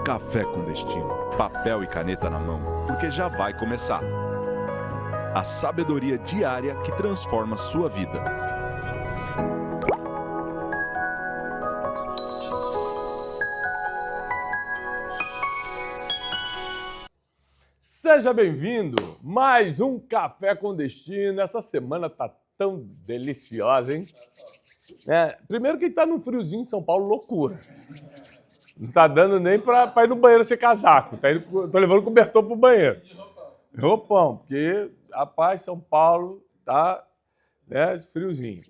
Café com Destino, papel e caneta na mão, porque já vai começar. A sabedoria diária que transforma sua vida. Seja bem-vindo, mais um Café com Destino. Essa semana tá tão deliciosa, hein? Primeiro que a gente tá num friozinho em São Paulo, loucura. Não tá dando nem pra ir no banheiro sem casaco. Tô levando cobertor pro banheiro. Roupão, porque, rapaz, São Paulo tá friozinho.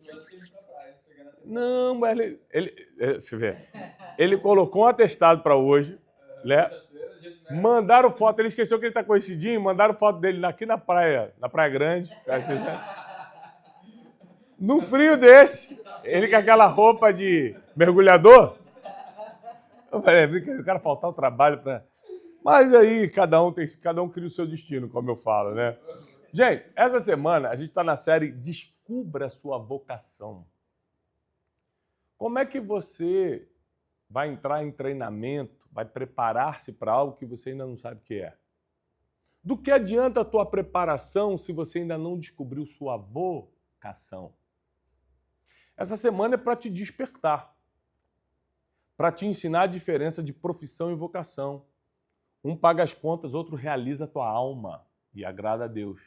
Não, mas você vê, ele colocou um atestado para hoje, né? Mandaram foto, ele esqueceu que ele tá conhecidinho, mandaram foto dele aqui na Praia Grande. Num frio desse, ele com aquela roupa de mergulhador. Eu falei, o cara faltar o trabalho para... Mas aí, cada um cria o seu destino, como eu falo, né? Gente, essa semana a gente está na série Descubra a Sua Vocação. Como é que você vai entrar em treinamento, vai preparar-se para algo que você ainda não sabe o que é? Do que adianta a tua preparação se você ainda não descobriu sua vocação? Essa semana é para te despertar, para te ensinar a diferença de profissão e vocação. Um paga as contas, outro realiza a tua alma e agrada a Deus.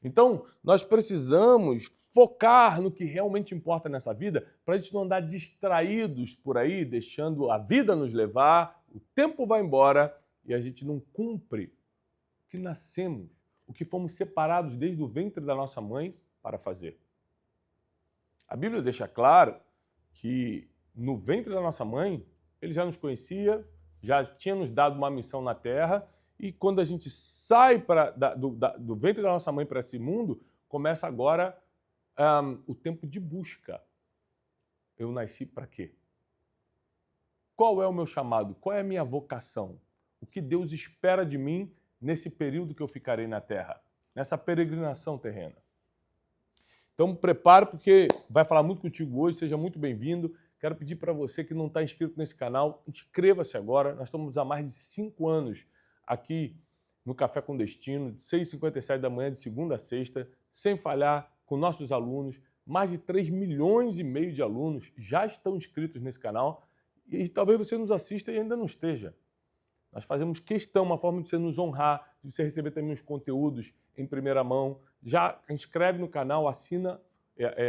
Então, nós precisamos focar no que realmente importa nessa vida para a gente não andar distraídos por aí, deixando a vida nos levar, o tempo vai embora e a gente não cumpre o que nascemos, o que fomos separados desde o ventre da nossa mãe para fazer. A Bíblia deixa claro que no ventre da nossa mãe, ele já nos conhecia, já tinha nos dado uma missão na Terra, e quando a gente sai do ventre da nossa mãe para esse mundo, começa agora o tempo de busca. Eu nasci para quê? Qual é o meu chamado? Qual é a minha vocação? O que Deus espera de mim nesse período que eu ficarei na Terra, nessa peregrinação terrena? Então, prepare, porque vai falar muito contigo hoje, seja muito bem-vindo. Quero pedir para você que não está inscrito nesse canal, inscreva-se agora. Nós estamos há mais de 5 anos aqui no Café com Destino, de 6h57 da manhã, de segunda a sexta, sem falhar, com nossos alunos. Mais de 3,5 milhões de alunos já estão inscritos nesse canal e talvez você nos assista e ainda não esteja. Nós fazemos questão, uma forma de você nos honrar, de você receber também os conteúdos em primeira mão. Já inscreve no canal, assina,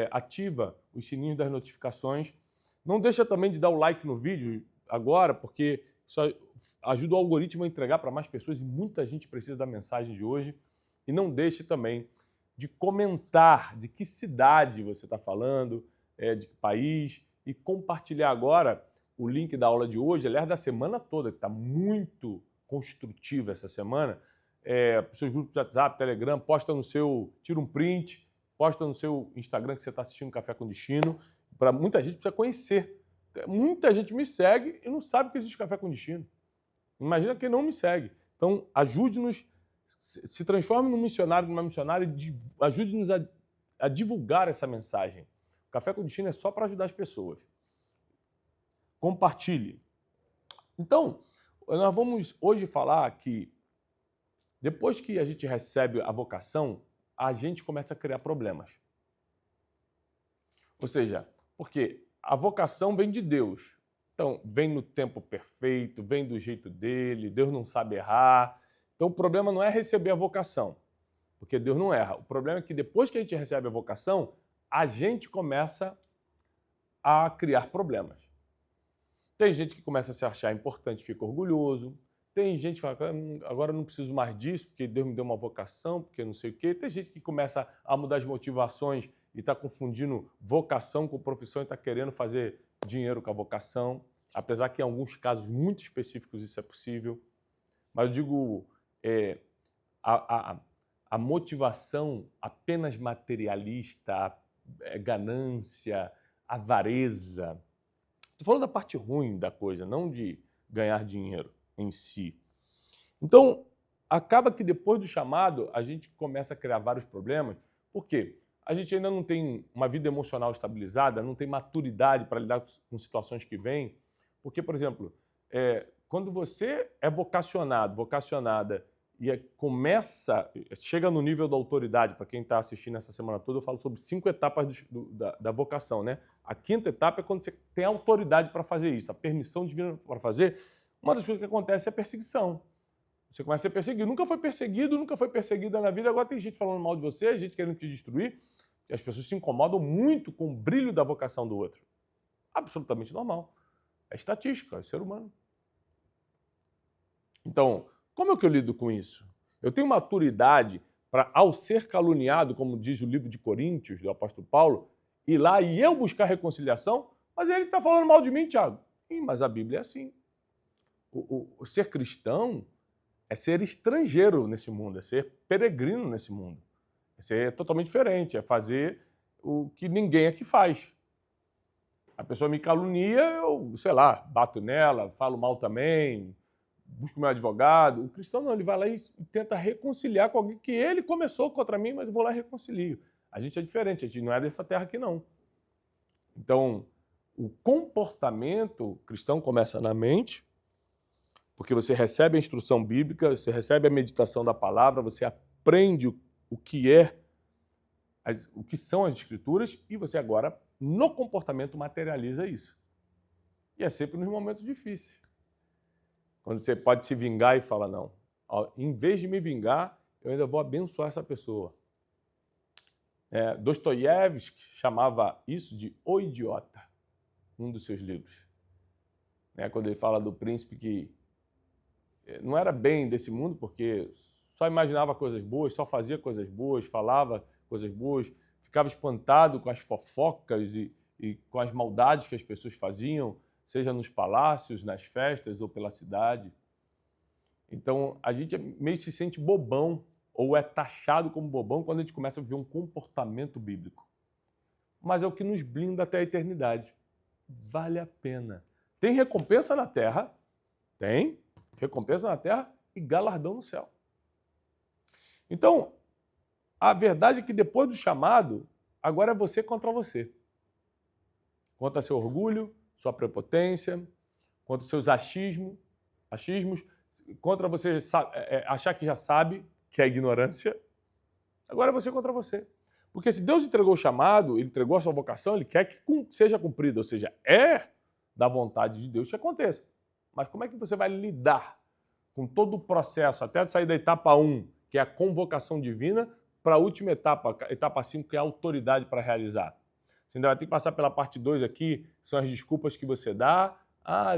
ativa os sininhos das notificações. Não deixa também de dar o like no vídeo agora, porque isso ajuda o algoritmo a entregar para mais pessoas e muita gente precisa da mensagem de hoje. E não deixe também de comentar de que cidade você está falando, de que país, e compartilhar agora o link da aula de hoje, aliás, da semana toda, que está muito construtiva essa semana. Seus grupos de WhatsApp, Telegram, tira um print, posta no seu Instagram que você está assistindo Café com Destino. Para muita gente precisa conhecer. Muita gente me segue e não sabe que existe Café com Destino. Imagina quem não me segue. Então, ajude-nos, se transforme num missionário, numa missionária e ajude-nos a divulgar essa mensagem. O Café com Destino é só para ajudar as pessoas. Compartilhe. Então, nós vamos hoje falar que depois que a gente recebe a vocação, a gente começa a criar problemas. Ou seja, porque a vocação vem de Deus. Então, vem no tempo perfeito, vem do jeito dele, Deus não sabe errar. Então, o problema não é receber a vocação, porque Deus não erra. O problema é que depois que a gente recebe a vocação, a gente começa a criar problemas. Tem gente que começa a se achar importante, fica orgulhoso. Tem gente que fala, agora eu não preciso mais disso, porque Deus me deu uma vocação, porque não sei o quê. Tem gente que começa a mudar as motivações e está confundindo vocação com profissão e está querendo fazer dinheiro com a vocação. Apesar que em alguns casos muito específicos isso é possível. Mas eu digo, a motivação apenas materialista, ganância, avareza. Estou falando da parte ruim da coisa, não de ganhar dinheiro em si. Então, acaba que depois do chamado, a gente começa a criar vários problemas. Por quê? A gente ainda não tem uma vida emocional estabilizada, não tem maturidade para lidar com situações que vêm. Porque, por exemplo, quando você é vocacionada, e chega no nível da autoridade, para quem está assistindo essa semana toda, eu falo sobre 5 etapas da vocação, né? A 5ª etapa é quando você tem autoridade para fazer isso, a permissão divina para fazer. Uma das coisas que acontece é a perseguição. Você começa a ser perseguido. Nunca foi perseguido, nunca foi perseguida na vida, agora tem gente falando mal de você, gente querendo te destruir, e as pessoas se incomodam muito com o brilho da vocação do outro. Absolutamente normal. É estatística, é ser humano. Então, como é que eu lido com isso? Eu tenho maturidade para, ao ser caluniado, como diz o livro de Coríntios, do apóstolo Paulo, ir lá e eu buscar reconciliação, mas ele está falando mal de mim, Tiago. Mas a Bíblia é assim. O ser cristão é ser estrangeiro nesse mundo, é ser peregrino nesse mundo. É ser totalmente diferente, é fazer o que ninguém aqui faz. A pessoa me calunia, eu, sei lá, bato nela, falo mal também, busco meu advogado. O cristão não, ele vai lá e tenta reconciliar com alguém que ele começou contra mim, mas eu vou lá e reconcilio. A gente é diferente, a gente não é dessa terra aqui não. Então, o comportamento cristão começa na mente, porque você recebe a instrução bíblica, você recebe a meditação da palavra, você aprende o que são as escrituras e você agora, no comportamento, materializa isso. E é sempre nos momentos difíceis. Quando você pode se vingar e fala, não, em vez de me vingar, eu ainda vou abençoar essa pessoa. Dostoiévski chamava isso de O Idiota, num dos seus livros. Quando ele fala do príncipe que não era bem desse mundo, porque só imaginava coisas boas, só fazia coisas boas, falava coisas boas, ficava espantado com as fofocas e com as maldades que as pessoas faziam, seja nos palácios, nas festas ou pela cidade. Então, a gente meio se sente bobão, ou é taxado como bobão, quando a gente começa a viver um comportamento bíblico. Mas é o que nos blinda até a eternidade. Vale a pena. Tem recompensa na terra, tem recompensa na terra e galardão no céu. Então, a verdade é que depois do chamado, agora é você contra você. Contra seu orgulho, sua prepotência, contra os seus achismos, contra você achar que já sabe, que é a ignorância. Agora é você contra você. Porque se Deus entregou o chamado, Ele entregou a sua vocação, Ele quer que seja cumprida, ou seja, é da vontade de Deus que aconteça. Mas como é que você vai lidar com todo o processo, até sair da etapa 1, que é a convocação divina, para a última etapa 5, que é a autoridade para realizar? Você ainda vai ter que passar pela parte 2 aqui, que são as desculpas que você dá.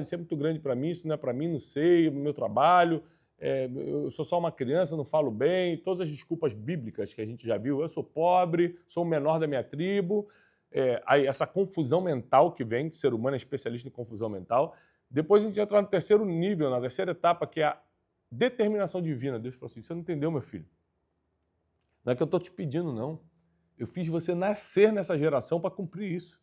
Isso é muito grande para mim, isso não é para mim, não sei, é meu trabalho, eu sou só uma criança, não falo bem, todas as desculpas bíblicas que a gente já viu, eu sou pobre, sou o menor da minha tribo, aí essa confusão mental que vem, que o ser humano é especialista em confusão mental. Depois a gente entra no terceiro nível, na terceira etapa, que é a determinação divina. Deus falou assim, você não entendeu, meu filho? Não é que eu estou te pedindo, não. Eu fiz você nascer nessa geração para cumprir isso.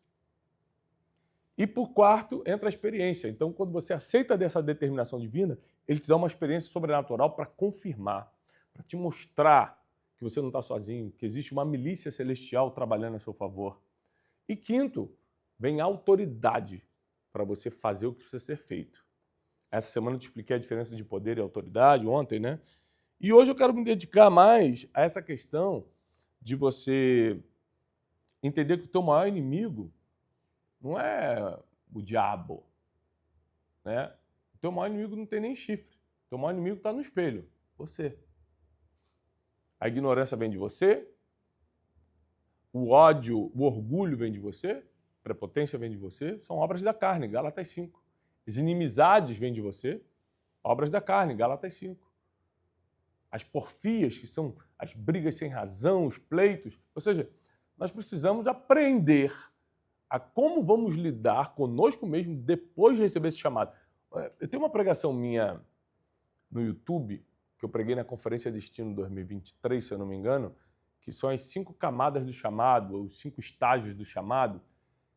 E por quarto, entra a experiência. Então, quando você aceita dessa determinação divina, Ele te dá uma experiência sobrenatural para confirmar, para te mostrar que você não está sozinho, que existe uma milícia celestial trabalhando a seu favor. E quinto, vem a autoridade para você fazer o que precisa ser feito. Essa semana eu te expliquei a diferença de poder e autoridade, ontem, né? E hoje eu quero me dedicar mais a essa questão de você entender que o teu maior inimigo não é o diabo, né? O teu maior inimigo não tem nem chifre. O teu maior inimigo está no espelho, você. A ignorância vem de você, o ódio, o orgulho vem de você, a prepotência vem de você, são obras da carne, Gálatas 5. As inimizades vêm de você, obras da carne, Gálatas 5. As porfias, que são as brigas sem razão, os pleitos. Ou seja, nós precisamos aprender a como vamos lidar conosco mesmo depois de receber esse chamado. Eu tenho uma pregação minha no YouTube, que eu preguei na Conferência Destino 2023, se eu não me engano, que são as 5 camadas do chamado, os 5 estágios do chamado,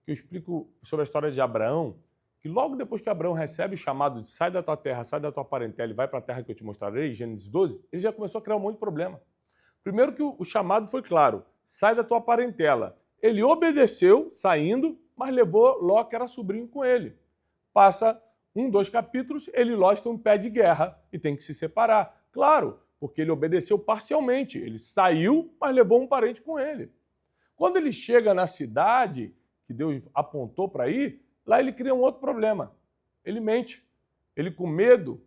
que eu explico sobre a história de Abraão, que logo depois que Abraão recebe o chamado de sai da tua terra, sai da tua parentela e vai para a terra que eu te mostrarei, Gênesis 12, ele já começou a criar um monte de problema. Primeiro que o chamado foi claro, sai da tua parentela. Ele obedeceu, saindo, mas levou Ló, que era sobrinho, com ele. Passa 2 capítulos, ele lostra um pé de guerra e tem que se separar. Claro, porque ele obedeceu parcialmente. Ele saiu, mas levou um parente com ele. Quando ele chega na cidade que Deus apontou para ir, lá ele cria um outro problema. Ele mente. Ele, com medo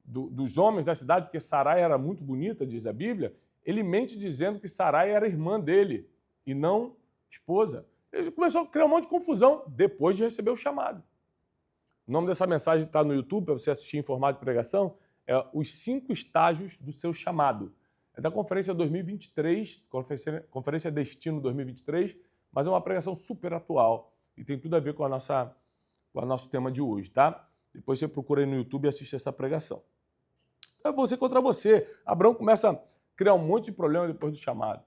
dos homens da cidade, porque Sarai era muito bonita, diz a Bíblia, ele mente dizendo que Sarai era irmã dele e não esposa. Ele começou a criar um monte de confusão depois de receber o chamado. O nome dessa mensagem está no YouTube, para você assistir em formato de pregação, é Os 5 Estágios do Seu Chamado. É da Conferência 2023, Conferência Destino 2023, mas é uma pregação super atual e tem tudo a ver com o nosso tema de hoje, tá? Depois você procura aí no YouTube e assiste essa pregação. É você contra você. Abraão começa a criar um monte de problema depois do chamado.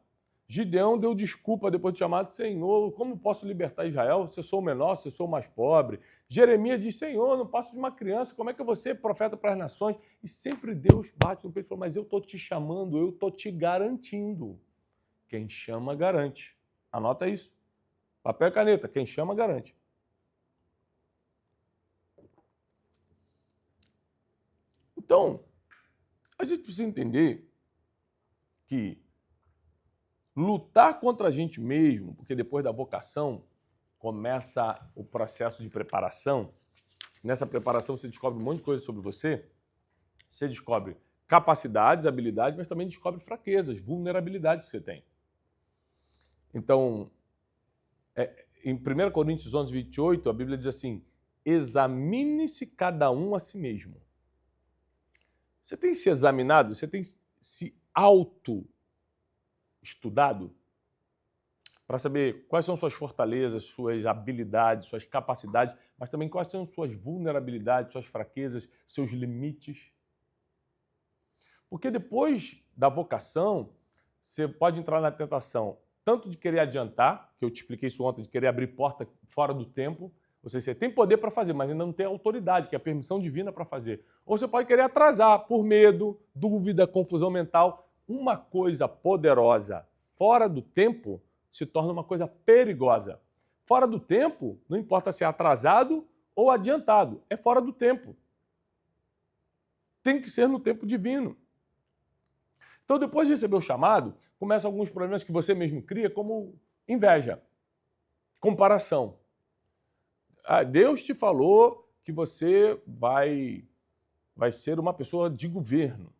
Gideão deu desculpa depois do chamado. Senhor, como posso libertar Israel? Se eu sou o menor, se eu sou o mais pobre. Jeremias diz, Senhor, não passo de uma criança, como é que eu vou ser profeta para as nações? E sempre Deus bate no peito e fala, mas eu estou te chamando, eu estou te garantindo. Quem chama, garante. Anota isso. Papel e caneta, quem chama, garante. Então, a gente precisa entender que lutar contra a gente mesmo, porque depois da vocação começa o processo de preparação. Nessa preparação você descobre um monte de coisa sobre você. Você descobre capacidades, habilidades, mas também descobre fraquezas, vulnerabilidades que você tem. Então, em 1 Coríntios 11, 28, a Bíblia diz assim, examine-se cada um a si mesmo. Você tem se examinado? Você tem se auto-estudado para saber quais são suas fortalezas, suas habilidades, suas capacidades, mas também quais são suas vulnerabilidades, suas fraquezas, seus limites? Porque depois da vocação, você pode entrar na tentação tanto de querer adiantar, que eu te expliquei isso ontem, de querer abrir porta fora do tempo. Ou seja, você tem poder para fazer, mas ainda não tem autoridade, que é a permissão divina para fazer. Ou você pode querer atrasar por medo, dúvida, confusão mental. Uma coisa poderosa fora do tempo se torna uma coisa perigosa. Fora do tempo, não importa se é atrasado ou adiantado, é fora do tempo. Tem que ser no tempo divino. Então, depois de receber o chamado, começam alguns problemas que você mesmo cria, como inveja, comparação. Deus te falou que você vai ser uma pessoa de governo,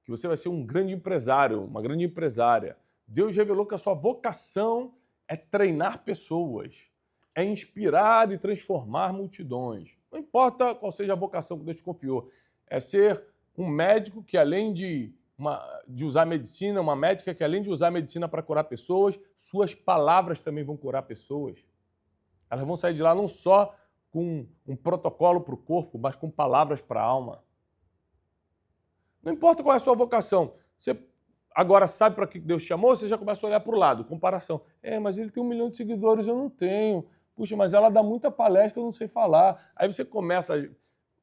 que você vai ser um grande empresário, uma grande empresária. Deus revelou que a sua vocação é treinar pessoas, é inspirar e transformar multidões. Não importa qual seja a vocação que Deus te confiou, é ser um médico que, além de usar medicina, uma médica que, além de usar medicina para curar pessoas, suas palavras também vão curar pessoas. Elas vão sair de lá não só com um protocolo para o corpo, mas com palavras para a alma. Não importa qual é a sua vocação. Você agora sabe para que Deus te chamou, você já começa a olhar para o lado, comparação. Mas ele tem 1 milhão de seguidores, eu não tenho. Puxa, mas ela dá muita palestra, eu não sei falar. Aí você começa,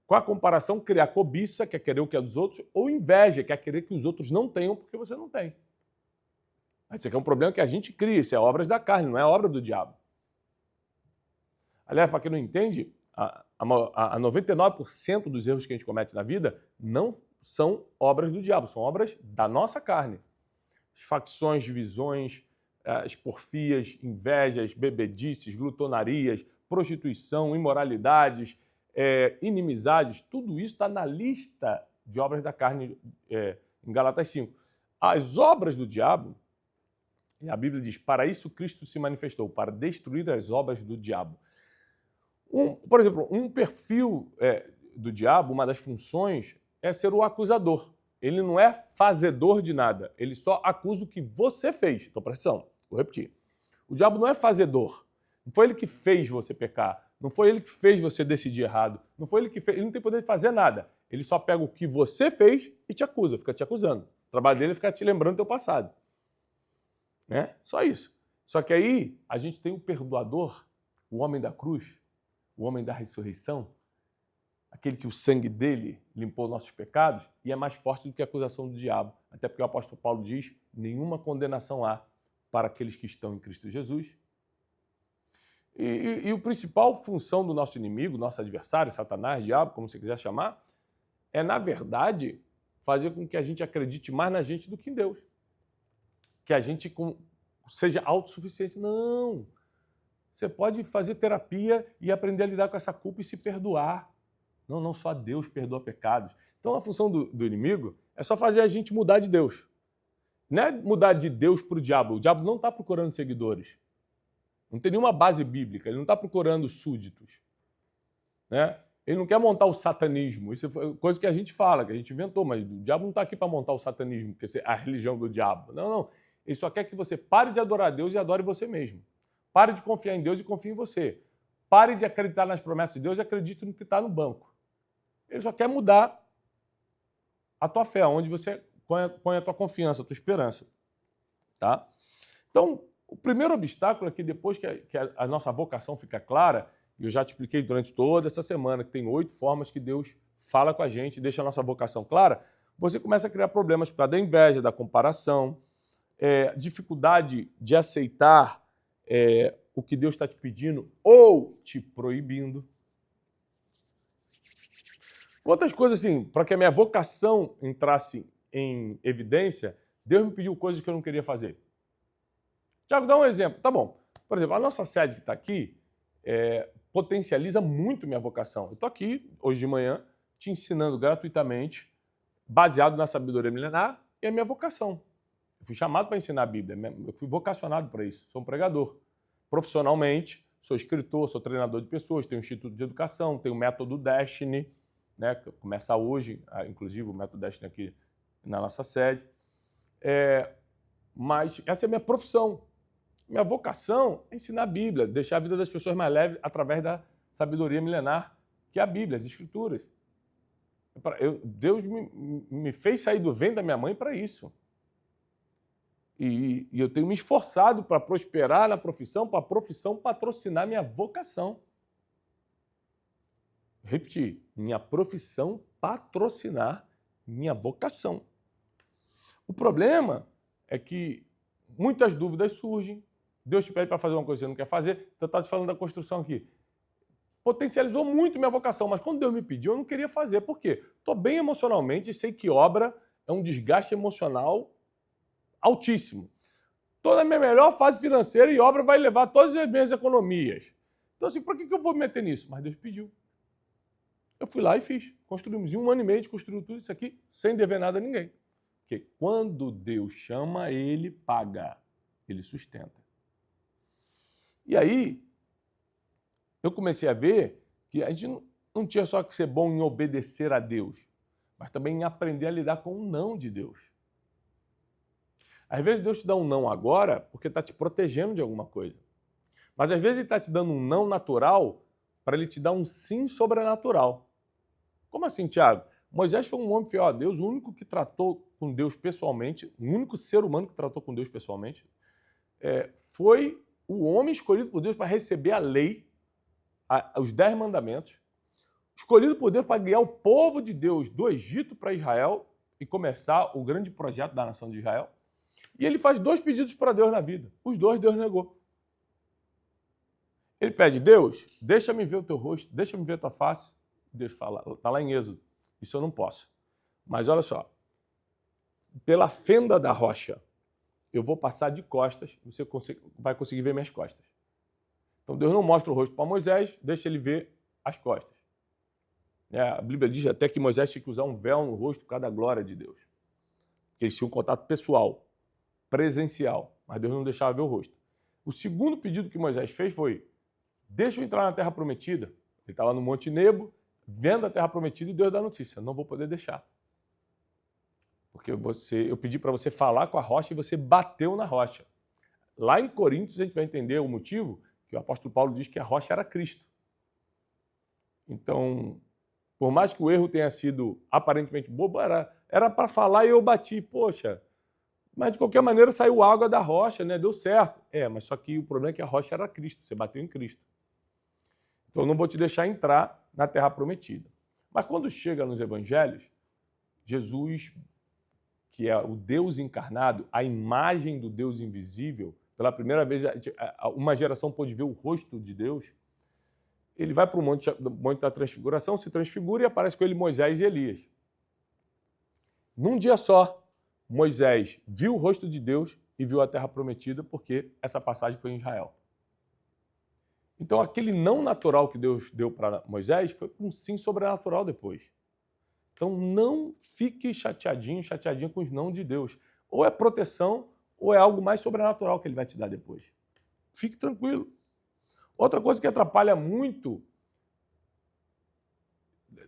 com a comparação, criar cobiça, que é querer o que é dos outros, ou inveja, que é querer que os outros não tenham porque você não tem. Esse aqui é um problema que a gente cria, isso é obras da carne, não é obra do diabo. Aliás, para quem não entende, a 99% dos erros que a gente comete na vida não são obras do diabo, são obras da nossa carne. As facções, divisões, as porfias, invejas, bebedices, glutonarias, prostituição, imoralidades, inimizades, tudo isso está na lista de obras da carne em Galatas 5. As obras do diabo, e a Bíblia diz, para isso Cristo se manifestou, para destruir as obras do diabo. Por exemplo, um perfil do diabo, uma das funções, é ser o acusador. Ele não é fazedor de nada, ele só acusa o que você fez. Então, presta atenção, vou repetir. O diabo não é fazedor. Não foi ele que fez você pecar, não foi ele que fez você decidir errado, não foi ele que fez, ele não tem poder de fazer nada. Ele só pega o que você fez e te acusa, fica te acusando. O trabalho dele é ficar te lembrando do teu passado. Só isso. Só que aí a gente tem o perdoador, o homem da cruz, o homem da ressurreição, aquele que o sangue dele limpou nossos pecados e é mais forte do que a acusação do diabo. Até porque o apóstolo Paulo diz, nenhuma condenação há para aqueles que estão em Cristo Jesus. E a principal função do nosso inimigo, nosso adversário, Satanás, diabo, como você quiser chamar, é, na verdade, fazer com que a gente acredite mais na gente do que em Deus. Que a gente seja autossuficiente. Não! Você pode fazer terapia e aprender a lidar com essa culpa e se perdoar. Não, só Deus perdoa pecados. Então, a função do inimigo é só fazer a gente mudar de Deus. Não é mudar de Deus para o diabo. O diabo não está procurando seguidores. Não tem nenhuma base bíblica. Ele não está procurando súditos. Né? Ele não quer montar o satanismo. Isso é coisa que a gente fala, que a gente inventou, mas o diabo não está aqui para montar o satanismo, que é a religião do diabo. Não. Ele só quer que você pare de adorar a Deus e adore você mesmo. Pare de confiar em Deus e confie em você. Pare de acreditar nas promessas de Deus e acredite no que está no banco. Ele só quer mudar a tua fé, onde você põe a tua confiança, a tua esperança. Tá? Então, o primeiro obstáculo é que depois que a nossa vocação fica clara, e eu já te expliquei durante toda essa semana que tem 8 formas que Deus fala com a gente, deixa a nossa vocação clara, você começa a criar problemas por causa da inveja, da comparação, dificuldade de aceitar o que Deus está te pedindo ou te proibindo. Outras coisas assim, para que a minha vocação entrasse em evidência, Deus me pediu coisas que eu não queria fazer. Tiago, dá um exemplo. Tá bom. Por exemplo, a nossa sede que está aqui potencializa muito minha vocação. Eu estou aqui, hoje de manhã, te ensinando gratuitamente, baseado na sabedoria milenar e a minha vocação. Eu fui chamado para ensinar a Bíblia, eu fui vocacionado para isso, sou um pregador. Profissionalmente, sou escritor, sou treinador de pessoas, tenho um instituto de educação, tenho o método Destiny, né, que começa hoje, inclusive o método Destiny aqui na nossa sede. Mas essa é a minha profissão. Minha vocação é ensinar a Bíblia, deixar a vida das pessoas mais leve através da sabedoria milenar, que é a Bíblia, as Escrituras. Deus me fez sair do ventre da minha mãe para isso. E eu tenho me esforçado para prosperar na profissão, para a profissão patrocinar minha vocação. Repetir, minha profissão patrocinar minha vocação. O problema é que muitas dúvidas surgem. Deus te pede para fazer uma coisa que você não quer fazer. Então, eu estava te falando da construção aqui. Potencializou muito minha vocação, mas quando Deus me pediu, eu não queria fazer. Por quê? Estou bem emocionalmente e sei que obra é um desgaste emocional altíssimo. Toda a minha melhor fase financeira e obra vai levar todas as minhas economias. Então, assim, por que eu vou me meter nisso? Mas Deus pediu. Eu fui lá e fiz. Construímos em 1 ano e meio, construiu tudo isso aqui sem dever nada a ninguém. Porque quando Deus chama, Ele paga, Ele sustenta. E aí, eu comecei a ver que a gente não tinha só que ser bom em obedecer a Deus, mas também em aprender a lidar com o não de Deus. Às vezes Deus te dá um não agora porque está te protegendo de alguma coisa. Mas às vezes Ele está te dando um não natural para Ele te dar um sim sobrenatural. Como assim, Tiago? Moisés foi um homem fiel a Deus, o único que tratou com Deus pessoalmente, o único ser humano que tratou com Deus pessoalmente, foi o homem escolhido por Deus para receber a lei, os 10 mandamentos, escolhido por Deus para guiar o povo de Deus do Egito para Israel e começar o grande projeto da nação de Israel. E ele faz 2 pedidos para Deus na vida. Os 2 Deus negou. Ele pede, Deus, deixa-me ver o teu rosto, deixa-me ver a tua face. Deus fala, está lá em Êxodo, isso eu não posso. Mas olha só, pela fenda da rocha, eu vou passar de costas, você vai conseguir ver minhas costas. Então Deus não mostra o rosto para Moisés, deixa ele ver as costas. A Bíblia diz até que Moisés tinha que usar um véu no rosto por causa da glória de Deus. Porque eles tinham um contato pessoal, presencial, mas Deus não deixava ver o rosto. O segundo pedido que Moisés fez foi, deixa eu entrar na Terra Prometida. Ele está lá no Monte Nebo, vendo a Terra Prometida e Deus dá a notícia, não vou poder deixar. Porque eu pedi para você falar com a rocha e você bateu na rocha. Lá em Coríntios a gente vai entender o motivo que o apóstolo Paulo diz que a rocha era Cristo. Então, por mais que o erro tenha sido aparentemente bobo, era para falar e eu bati. Poxa, mas de qualquer maneira saiu água da rocha, né? Deu certo. Mas só que o problema é que a rocha era Cristo, você bateu em Cristo. Então eu não vou te deixar entrar na Terra Prometida. Mas quando chega nos evangelhos, Jesus, que é o Deus encarnado, a imagem do Deus invisível, pela primeira vez uma geração pôde ver o rosto de Deus, ele vai para o monte da transfiguração, se transfigura e aparece com ele Moisés e Elias. Num dia só, Moisés viu o rosto de Deus e viu a terra prometida, porque essa passagem foi em Israel. Então, aquele não natural que Deus deu para Moisés foi um sim sobrenatural depois. Então, não fique chateadinha com os não de Deus. Ou é proteção, ou é algo mais sobrenatural que ele vai te dar depois. Fique tranquilo. Outra coisa que atrapalha muito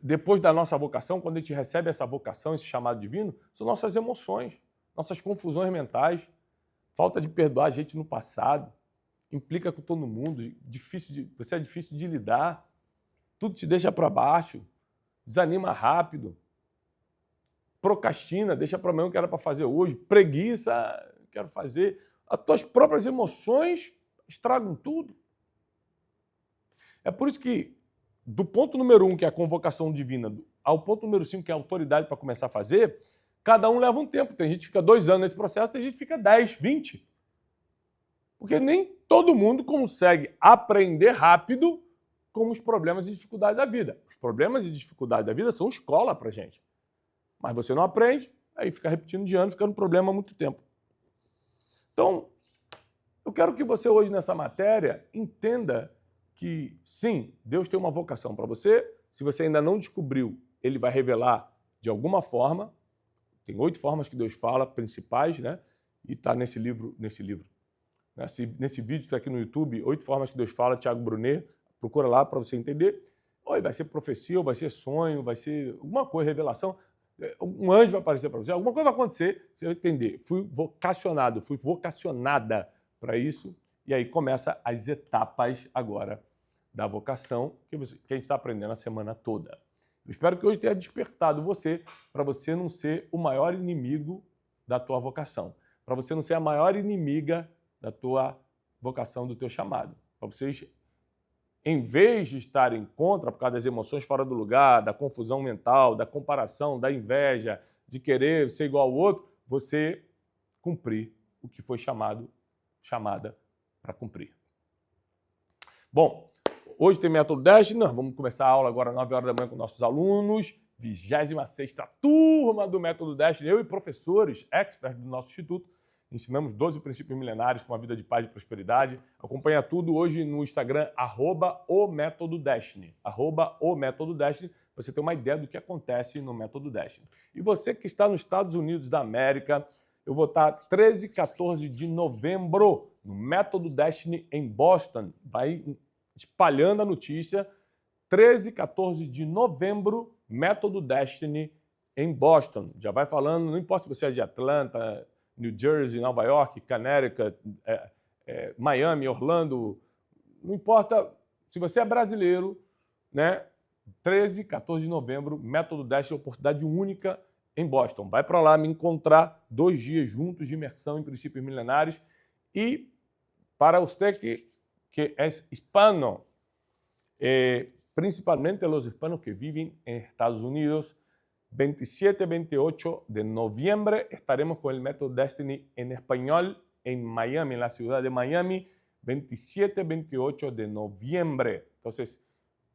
depois da nossa vocação, quando a gente recebe essa vocação, esse chamado divino, são nossas emoções, nossas confusões mentais, falta de perdoar a gente no passado, implica com todo mundo, você é difícil de lidar, tudo te deixa para baixo, desanima rápido, procrastina, deixa para amanhã o que era para fazer hoje, preguiça, quero fazer. As tuas próprias emoções estragam tudo. É por isso que, do ponto número 1, que é a convocação divina, ao ponto número 5, que é a autoridade para começar a fazer, cada um leva um tempo. Tem gente que fica 2 anos nesse processo, tem gente que fica 10, 20. Porque nem todo mundo consegue aprender rápido com os problemas e dificuldades da vida. Os problemas e dificuldades da vida são escola para a gente. Mas você não aprende, aí fica repetindo de ano, fica no problema há muito tempo. Então, eu quero que você hoje nessa matéria entenda que, sim, Deus tem uma vocação para você. Se você ainda não descobriu, Ele vai revelar de alguma forma. Tem 8 formas que Deus fala, principais, né? E está nesse livro. Nesse vídeo que está aqui no YouTube, 8 formas que Deus fala, Thiago Brunet. Procura lá para você entender. Ou vai ser profecia, ou vai ser sonho, vai ser alguma coisa, revelação. Um anjo vai aparecer para você, alguma coisa vai acontecer, você vai entender. Fui vocacionada para isso. E aí começa as etapas agora da vocação que a gente está aprendendo a semana toda. Eu espero que hoje tenha despertado você para você não ser o maior inimigo da tua vocação, para você não ser a maior inimiga da tua vocação, do teu chamado. Para vocês, em vez de estarem contra por causa das emoções fora do lugar, da confusão mental, da comparação, da inveja, de querer ser igual ao outro, você cumprir o que foi chamada para cumprir. Bom, hoje tem Método Destiny, nós vamos começar a aula agora às 9 horas da manhã com nossos alunos, 26ª turma do Método Destiny, eu e professores, experts do nosso instituto, ensinamos 12 princípios milenários para uma vida de paz e prosperidade. Acompanha tudo hoje no Instagram, @ometododestiny, @ometododestiny, para você ter uma ideia do que acontece no Método Destiny. E você que está nos Estados Unidos da América, eu vou estar 13 e 14 de novembro no Método Destiny em Boston. Vai espalhando a notícia. 13 e 14 de novembro, Método Destiny em Boston. Já vai falando, não importa se você é de Atlanta, New Jersey, Nova York, Connecticut, Miami, Orlando, não importa se você é brasileiro, né? 13 e 14 de novembro, Método Destiny, oportunidade única em Boston. Vai para lá me encontrar 2 dias juntos de imersão em princípios milenares. E para você que é hispano, principalmente los hispanos que viven en Estados Unidos, 27 y 28 de noviembre estaremos con el Método Destiny en español en Miami, en la ciudad de Miami, 27 y 28 de noviembre. Entonces,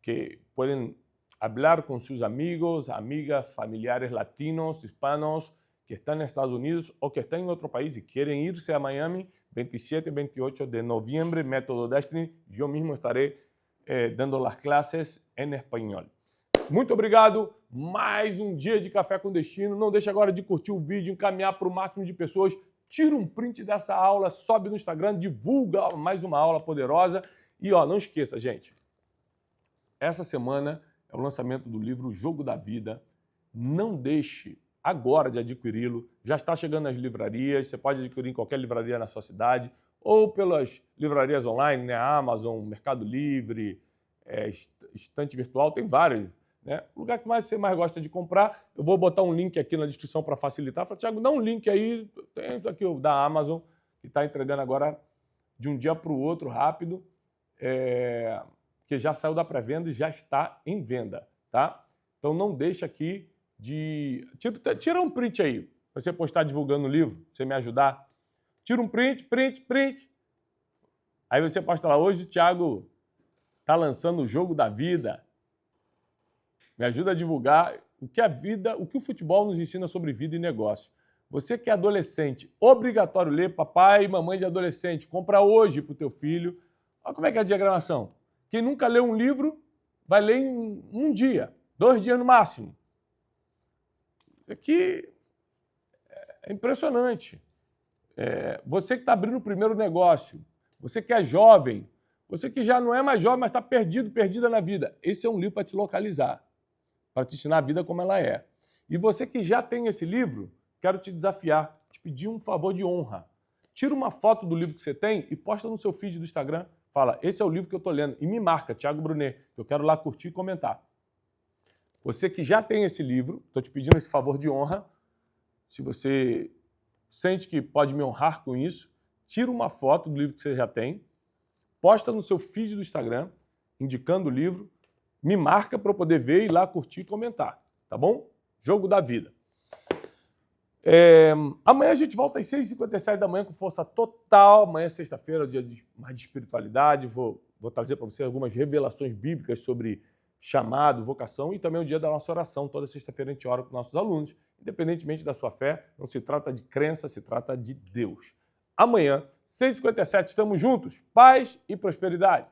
que pueden hablar con sus amigos, amigas, familiares latinos, hispanos que están en Estados Unidos o que están en otro país y quieren irse a Miami, 27 y 28 de noviembre, Método Destiny. Yo mismo estaré dando las clases en español. Muito obrigado. Mais um dia de Café com Destino. Não deixe agora de curtir o vídeo, encaminhar para o máximo de pessoas. Tira um print dessa aula, sobe no Instagram, divulga mais uma aula poderosa. E não esqueça, gente, essa semana é o lançamento do livro O Jogo da Vida. Não deixe agora de adquiri-lo. Já está chegando nas livrarias. Você pode adquirir em qualquer livraria na sua cidade ou pelas livrarias online, né? Amazon, Mercado Livre, Estante Virtual, tem vários. Né? O lugar que você mais gosta de comprar, eu vou botar um link aqui na descrição para facilitar. Fala, Thiago, dá um link aí, tem aqui o da Amazon, que está entregando agora de um dia para o outro, rápido, que já saiu da pré-venda e já está em venda, tá? Então não deixa aqui de... Tira um print aí, para você postar divulgando o livro, você me ajudar. Tira um print, Aí você posta lá, hoje o Thiago está lançando o jogo da vida. Me ajuda a divulgar o que o futebol nos ensina sobre vida e negócio. Você que é adolescente, obrigatório ler, papai e mamãe de adolescente, compra hoje para o teu filho. Olha como é que é a diagramação. Quem nunca leu um livro, vai ler em um dia, 2 dias no máximo. Isso aqui é impressionante. Você que está abrindo o primeiro negócio, você que é jovem, você que já não é mais jovem, mas está perdida na vida. Esse é um livro para te localizar, para te ensinar a vida como ela é. E você que já tem esse livro, quero te desafiar, te pedir um favor de honra. Tira uma foto do livro que você tem e posta no seu feed do Instagram. Fala, esse é o livro que eu estou lendo. E me marca, Thiago Brunet, que eu quero lá curtir e comentar. Você que já tem esse livro, estou te pedindo esse favor de honra. Se você sente que pode me honrar com isso, tira uma foto do livro que você já tem, posta no seu feed do Instagram, indicando o livro, me marca para eu poder ver, ir lá curtir e comentar. Tá bom? Jogo da vida. Amanhã a gente volta às 6h57 da manhã com força total. Amanhã é sexta-feira, dia mais de espiritualidade. Vou trazer para você algumas revelações bíblicas sobre chamado, vocação e também o dia da nossa oração. Toda sexta-feira a gente ora com nossos alunos. Independentemente da sua fé, não se trata de crença, se trata de Deus. Amanhã, 6h57, estamos juntos. Paz e prosperidade.